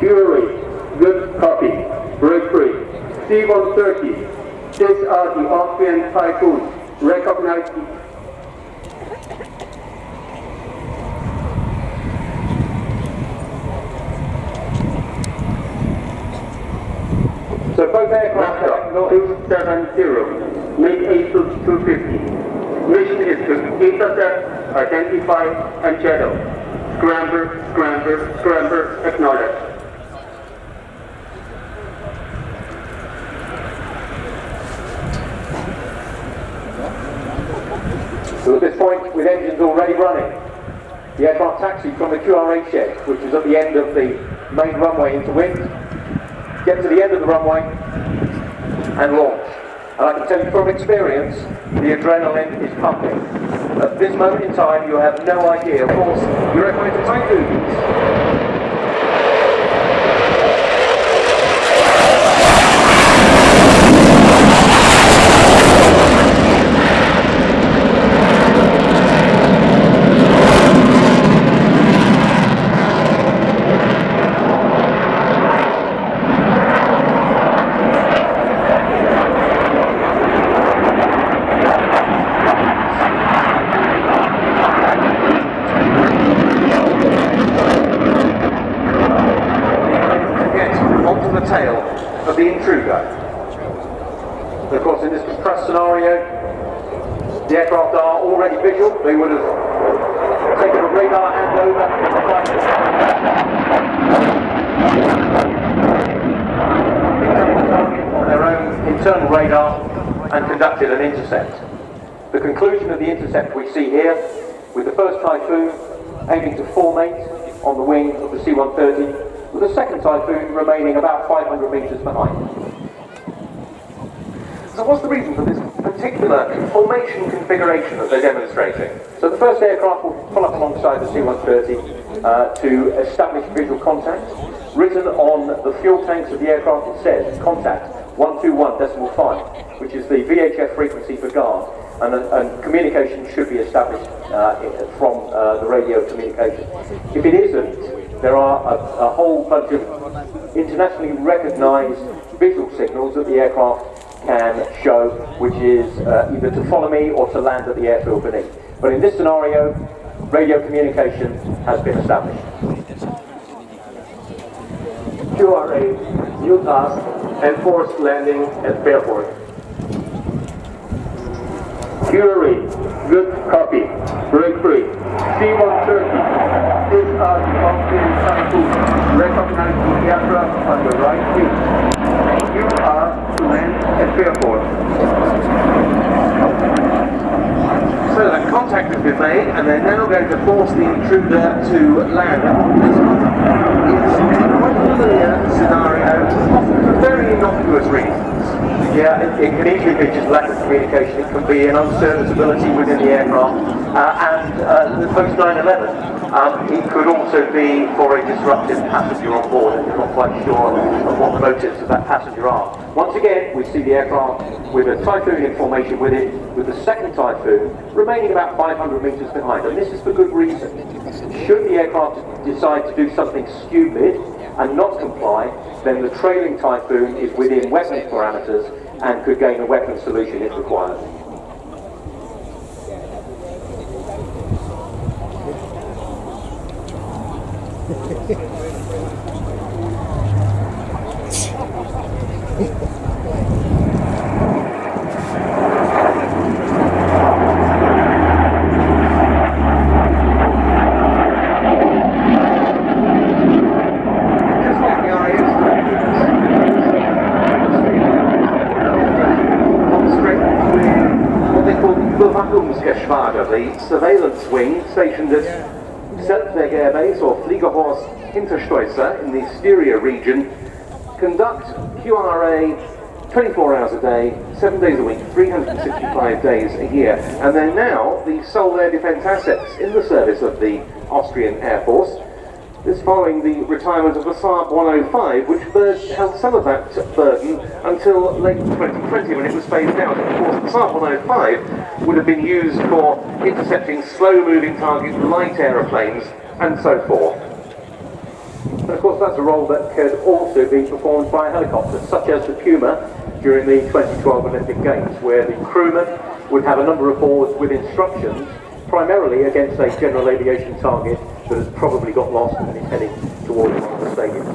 Fury, good copy. Break free. C-130, these are the Austrian Typhoon. Recognize the So both aircraft are 270, make 250. Mission is to intercept, identify, and shadow. Scramble, scramble, scramble, acknowledge. So at this point, with engines already running, the aircraft taxied from the QRA shed, which is at the end of the main runway into wind, get to the end of the runway, and launch. And I can tell you from experience, the adrenaline is pumping. At this moment in time, you have no idea. Of course, you're going to Typhoons. The tail of the intruder. Of course, in this compressed scenario, the aircraft are already visual. They would have taken a radar handover on their own internal radar and conducted an intercept. The conclusion of the intercept we see here, with the first Typhoon aiming to formate on the wing of the C-130, with the second Typhoon remaining about 500 metres behind. So what's the reason for this particular formation configuration that they're demonstrating? So the first aircraft will pull up alongside the C-130 to establish visual contact. Written on the fuel tanks of the aircraft it says contact 121.5, which is the VHF frequency for guard, and communication should be established from the radio communication. If it isn't, there are a whole bunch of internationally recognised visual signals that the aircraft can show, which is either to follow me or to land at the airfield beneath. But in this scenario, radio communication has been established. QRA, new task, enforced landing at Fairport. QRA, good copy. Break free. C-130. These are the Austrian Typhoon. Recognize the aircraft on the right wing. You are to land at Fairport. So that contact has been made, and they're now going to force the intruder to land. This is quite a familiar scenario, often for very innocuous reasons. Yeah, it can easily be just lack of communication. It can be an unserviceability within the aircraft, and post 9/11. It could also be for a disruptive passenger on board, and you're not quite sure of what the motives of that passenger are. Once again, we see the aircraft with a Typhoon in formation with it, with the second Typhoon remaining about 500 metres behind, and this is for good reason. Should the aircraft decide to do something stupid and not comply, then the trailing Typhoon is within weapons parameters and could gain a weapons solution if required. The surveillance wing stationed at Zeltweg Air Base or Fliegerhorst Hinterstoizer in the Styria region conduct QRA 24 hours a day, 7 days a week, 365 days a year, and they're now the sole air defence assets in the service of the Austrian Air Force. This following the retirement of the Saab 105, which held some of that burden until late 2020 when it was phased out. Of course, the Saab 105 would have been used for intercepting slow-moving target light aeroplanes and so forth. of course that's a role that could also be performed by a helicopter, such as the Puma during the 2012 Olympic Games, where the crewman would have a number of boards with instructions, primarily against a general aviation target that has probably got lost and is heading towards one of the stadiums.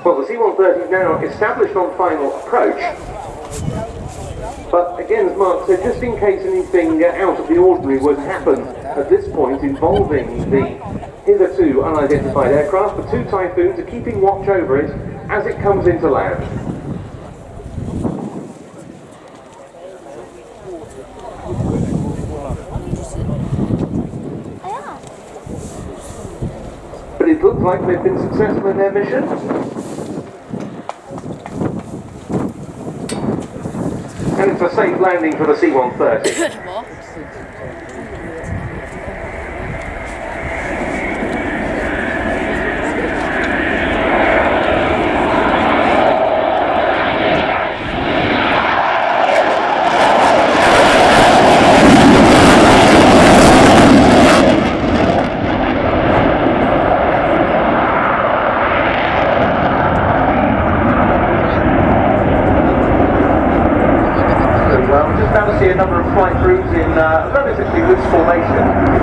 Well, the C-130 is now established on final approach, but again, as Mark said, just in case anything out of the ordinary would happen at this point involving the hitherto unidentified aircraft, the two Typhoons are keeping watch over it as it comes into land. But it looks like they've been successful in their mission. And it's a safe landing for the C-130. Well, we're just about to see a number of flight crews in relatively loose formation.